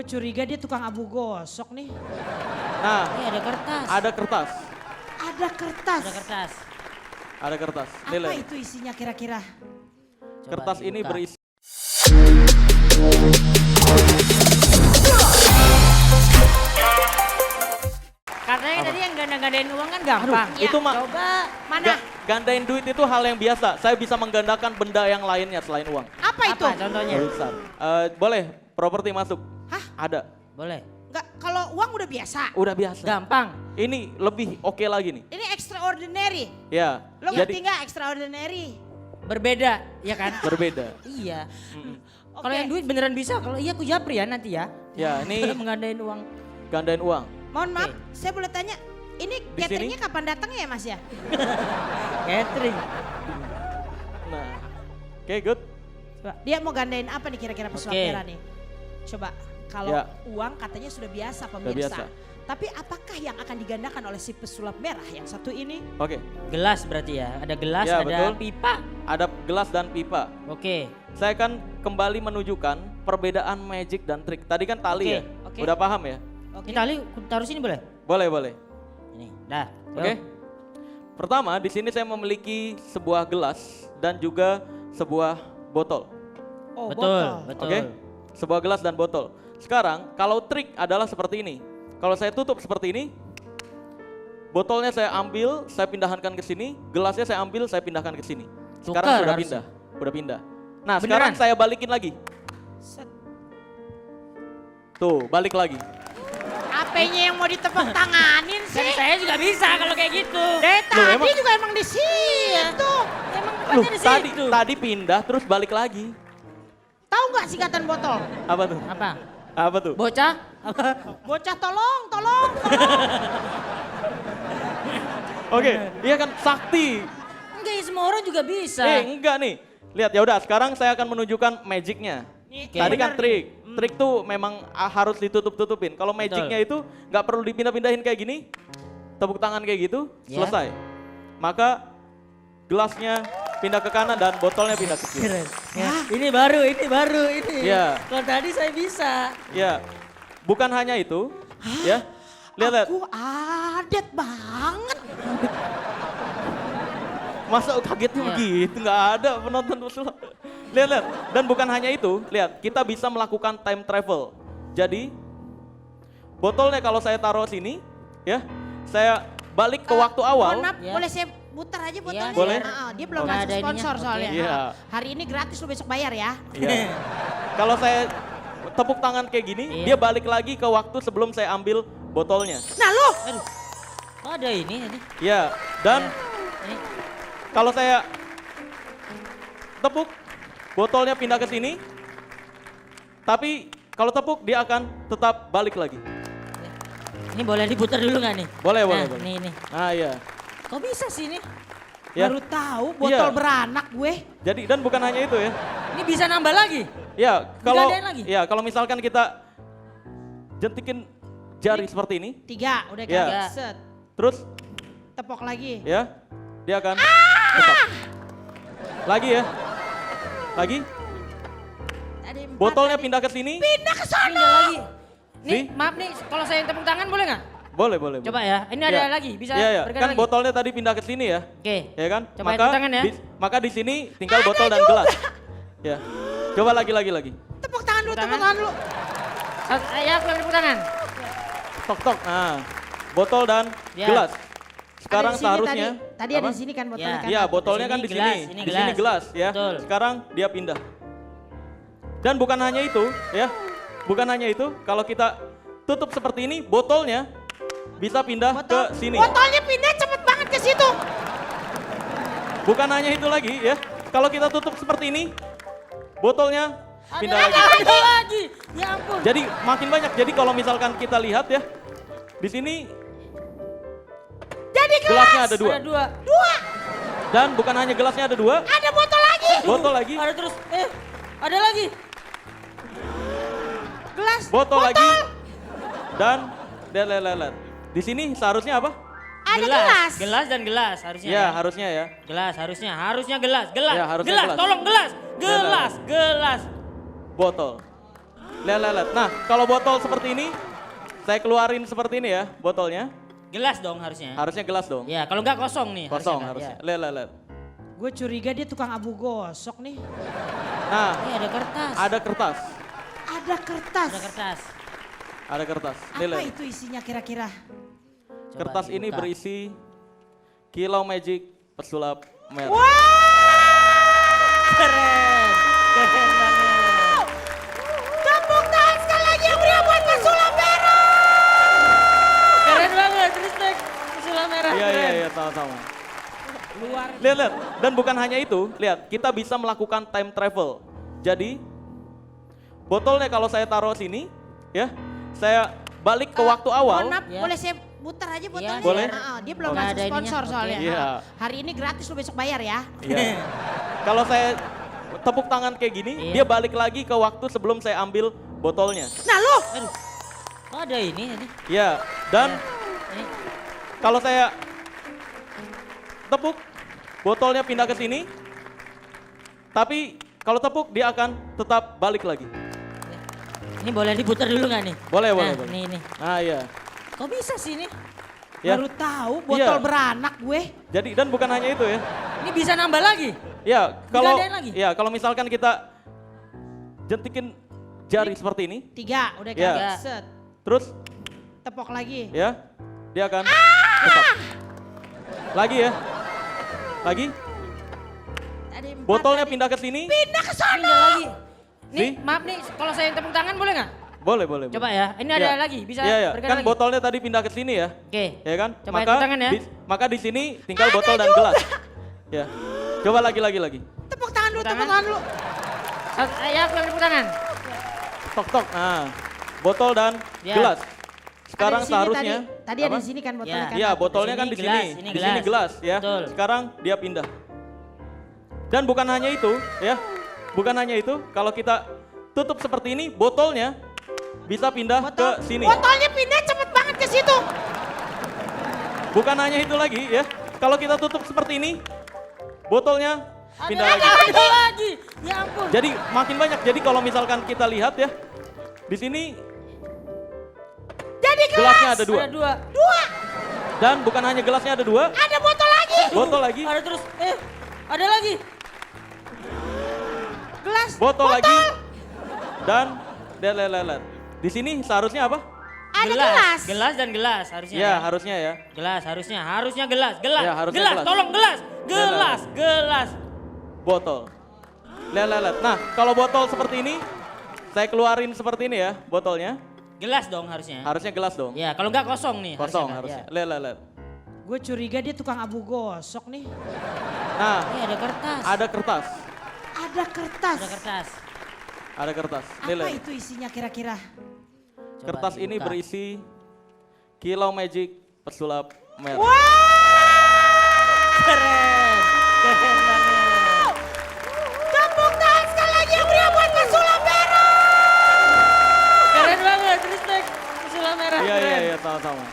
Gue curiga dia tukang abu gosok nih. Nah, Ini ada kertas. ada kertas. Ada kertas. Ada kertas. Ada kertas. Nih, Apa lihat. itu isinya kira-kira? Coba Kertas ini dibuka. berisi. Katanya tadi yang ganda-gandain uang kan gampang. Ya, Itu mah Coba. Mana? gandain duit itu hal yang biasa. Saya bisa menggandakan benda yang lainnya selain uang. Apa itu? Apa contohnya? Besar. Boleh, properti masuk. Hah? Ada. Boleh. Enggak, kalau uang udah biasa. Udah biasa. Gampang. Ini lebih oke lagi nih. Ini extraordinary. Ya. Lo Jadi ngerti nggak extraordinary? Berbeda, ya kan? berbeda. Iya. Mm-mm. Kalau yang duit beneran bisa, kalau iya aku japri ya nanti ya. Ya, ini Menggandain uang. gandain uang. Mohon maaf, Oke. saya boleh tanya. Ini Di cateringnya sini? kapan datangnya ya Mas ya? Catering. Nah. Oke, good. Coba, dia mau gandain apa nih kira-kira pesulap Oke. merah nih? Coba, kalau Ya. uang katanya sudah biasa biasa. pemirsa. Tapi apakah yang akan digandakan oleh si pesulap merah yang satu ini? Oke. Gelas berarti ya. Ada gelas, Ya, ada betul. pipa. Ada gelas dan pipa. Oke. Saya akan kembali menunjukkan perbedaan magic dan trik. Tadi kan tali Oke, ya. oke. Udah paham ya? Oke. Ini tali taruh sini boleh? Boleh, boleh. Ini. Dah. Oke. Pertama, di sini saya memiliki sebuah gelas dan juga sebuah botol. Oh, Betul, botol. betul. Oke? Sebuah gelas dan botol. Sekarang, kalau trik adalah seperti ini. Kalau saya tutup seperti ini, botolnya saya ambil, saya pindahkan ke sini, gelasnya saya ambil, saya pindahkan ke sini. Sekarang Tukar sudah harusnya. pindah, udah pindah. Nah, Beneran? sekarang saya balikin lagi. Set. Tuh, balik lagi. Apanya yang mau ditepuk tanganin Dari sih? saya juga bisa kalau kayak gitu. Dari tadi emang- juga emang di situ. Emang Loh, tempatnya di tadi situ. tadi pindah terus balik lagi. Tahu nggak singkatan botol? Apa tuh? Apa? Apa tuh? Bocah? Bocah tolong, tolong. Oke, iya kan sakti. Enggak ya semua orang juga bisa. Enggak nih. Lihat ya udah, sekarang saya akan menunjukkan magicnya. Nih, Oke. Tadi kan bener trik. nih. Trik tuh memang harus ditutup-tutupin. Kalau magicnya itu nggak perlu dipindah-pindahin kayak gini. Tepuk tangan kayak gitu, Ya. selesai. Maka gelasnya pindah ke kanan dan botolnya pindah ke kiri. Keren. Ya. Ini baru, ini. Iya. Kalau tadi saya bisa. Ya. Bukan hanya itu, ya. Lihat. Aku adet banget. Masa kagetnya Iya. begitu? Nggak ada penonton pesulap. Lihat. Dan bukan hanya itu, lihat. Kita bisa melakukan time travel. Jadi, botolnya kalau saya taruh sini, ya. Saya balik ke waktu awal. Mohon maaf, Ya. boleh saya putar aja botolnya? Boleh. Dia belum Oke. masuk Ada ininya, sponsor oke. soalnya. Iya. Hari ini gratis, lo besok bayar ya. Iya. Kalau saya tepuk tangan kayak gini, Iya. dia balik lagi ke waktu sebelum saya ambil botolnya. Nah lo, Aduh. Oh, ada ini tadi. Ya, dan Ini. kalau saya tepuk, botolnya pindah ke sini. Tapi kalau tepuk dia akan tetap balik lagi. Ini boleh diputar dulu nggak nih? Boleh, Nah, boleh, boleh. Nih. Ah iya. Kok bisa sih ini? Ya. baru tahu botol Iya. beranak gue. Jadi dan bukan hanya itu ya. Ini bisa nambah lagi? Ya, kalau Digandain lagi? ya kalau misalkan kita jentikin jari seperti ini, 3, udah Iya. kan? Set, terus tepok lagi. ya, dia akan tetap. Lagi ya. Lagi, Ada 4 botolnya tadi. pindah ke sini. Pindah ke sana. Pindah lagi. Nih, Sih? maaf nih, kalau saya tepuk tangan boleh nggak? Boleh, boleh. Coba boleh. ya, ini ada Ya. lagi, bisa Iya, iya. bergerak Kan lagi. botolnya tadi pindah ke sini ya. Oke. Ya kan? Coba maka tepuk tangan ya. maka di sini tinggal botol dan gelas. Ya. Coba lagi. Tepuk tangan dulu, Tepuk tepuk tangan. tangan dulu. Ya, aku yang tepuk tangan. Tok. Nah, botol dan Ya. gelas. Sekarang Ada di sini seharusnya Tadi ada apa? di sini kan botolnya Ya. kan. Iya, botolnya Di kan sini di sini. gelas, ini Di sini gelas. gelas ya. Betul. Sekarang dia pindah. Dan bukan hanya itu, ya. Bukan hanya itu, kalau kita tutup seperti ini, botolnya bisa pindah ke sini. Botolnya pindah cepet banget ke situ. Bukan hanya itu lagi ya. Kalau kita tutup seperti ini, botolnya pindah lagi. Ada lagi. Ya ampun. Jadi makin banyak. Jadi kalau misalkan kita lihat ya, di sini Jadi gelasnya gelas. ada dua. Ada dua. Dan bukan hanya gelasnya ada dua, Ada botol lagi. botol lagi, Ada terus. Ada lagi. Gelas. botol lagi, dan lihat. Di sini seharusnya apa? Ada gelas. Gelas dan gelas harusnya. Ya harusnya ya. Gelas harusnya gelas. Ya, harusnya gelas. Tolong gelas. Gelas. Gelas. Botol. Lihat. Nah, kalau botol seperti ini, saya keluarin seperti ini ya botolnya. Gelas dong harusnya. Harusnya gelas dong. Ya, kalau enggak kosong nih. Kosong kan? harusnya. Ya. Lihat. Gue curiga dia tukang abu gosok nih. Nah, Ini ada kertas. ada kertas. Ada kertas. Ada kertas. Ada kertas. Apa Lihat. itu isinya kira-kira? Coba Kertas ini dibuka. berisi Kilau Magic pesulap merah. Keren. Keren banget. Tepuk tangan sekali lagi yang beri buat pesulap merah. Keren banget, respect. Pesulap merah. Iya, keren. sama-sama. Luar. Lihat. Dan bukan hanya itu, lihat, kita bisa melakukan time travel. Jadi, botolnya kalau saya taruh sini, ya, saya balik ke waktu awal. Mohon maaf, Ya. boleh saya putar aja botolnya? Boleh. Dia belum Nggak masuk ada ininya, sponsor oke. soalnya. Iya. Hari ini gratis, lu besok bayar ya. Iya. Kalau saya tepuk tangan kayak gini, Iya. dia balik lagi ke waktu sebelum saya ambil botolnya. Nah lu, Aduh. Oh, ada ini. Ya, dan Ini. kalau saya tepuk, botolnya pindah ke sini. Tapi kalau tepuk dia akan tetap balik lagi. Ini boleh diputar dulu nggak nih? Boleh, Nah, boleh. Ini. Nah, iya. Kok bisa sih ini? Ya. baru tahu botol Iya. beranak gue. Jadi dan bukan hanya itu ya. Ini bisa nambah lagi? Ya, kalau Digadain lagi? ya kalau misalkan kita jentikin jari seperti ini, 3, udah Ya. kan? Set, terus tepok lagi. ya, dia akan tetap. Lagi ya. Lagi, Ada 4 botolnya tadi. pindah ke sini. Pindah ke sana. Pindah lagi. Nih, Si? maaf nih, kalau saya tepuk tangan boleh nggak? Boleh. Coba ya, ini ada Ya. lagi, bisa Iya, bergerak kan lagi? botolnya tadi pindah ke sini ya. Oke. Ya kan? Coba tepuk tangan ya. Maka di sini tinggal botol dan gelas. Ya. Coba lagi. Tepuk tangan dulu, Tepuk tepuk tangan. tangan dulu. Ya, aku yang tepuk tangan. Tok. Nah, botol dan Ya. gelas. Sekarang Ada di sini seharusnya Tadi ada apa? di sini kan botolnya Ya. kan. Iya, botolnya Di kan sini di gelas, sini. ini Di sini gelas ya. Betul. Sekarang dia pindah. Dan bukan hanya itu ya. Bukan hanya itu, kalau kita tutup seperti ini, botolnya bisa pindah ke sini. Botolnya pindah cepet banget ke situ. Bukan hanya itu lagi ya. Kalau kita tutup seperti ini, botolnya pindah lagi. Ada lagi. Ya ampun. Jadi makin banyak. Jadi kalau misalkan kita lihat ya, di sini Jadi gelasnya ada Ada 2. dua. Dan bukan hanya gelasnya ada 2, Ada botol lagi. botol lagi, Ada terus. Ada lagi. Gelas. botol lagi, dan lihat. Di sini seharusnya apa? Ada gelas. Gelas dan gelas harusnya. Ya harusnya ya. Gelas harusnya gelas. Ya, harusnya gelas. gelas. Tolong gelas. Botol. Lihat. Nah, kalau botol seperti ini, saya keluarin seperti ini ya botolnya. Gelas dong harusnya. Harusnya gelas dong. Ya, kalau enggak kosong nih. Kosong kan? harusnya. Ya. Lihat. Gue curiga dia tukang abu gosok nih. Nah, Ini ada kertas. ada kertas. Ada kertas. Ada kertas. Ada kertas. Apa Lihat. itu isinya kira-kira? Coba Kertas ini dibuka. berisi Kilau Magic pesulap merah. Keren. Keren banget. Tepuk tangan sekali lagi yang beri buat pesulap merah. Keren banget, respect. Pesulap merah. Iya, keren. sama-sama.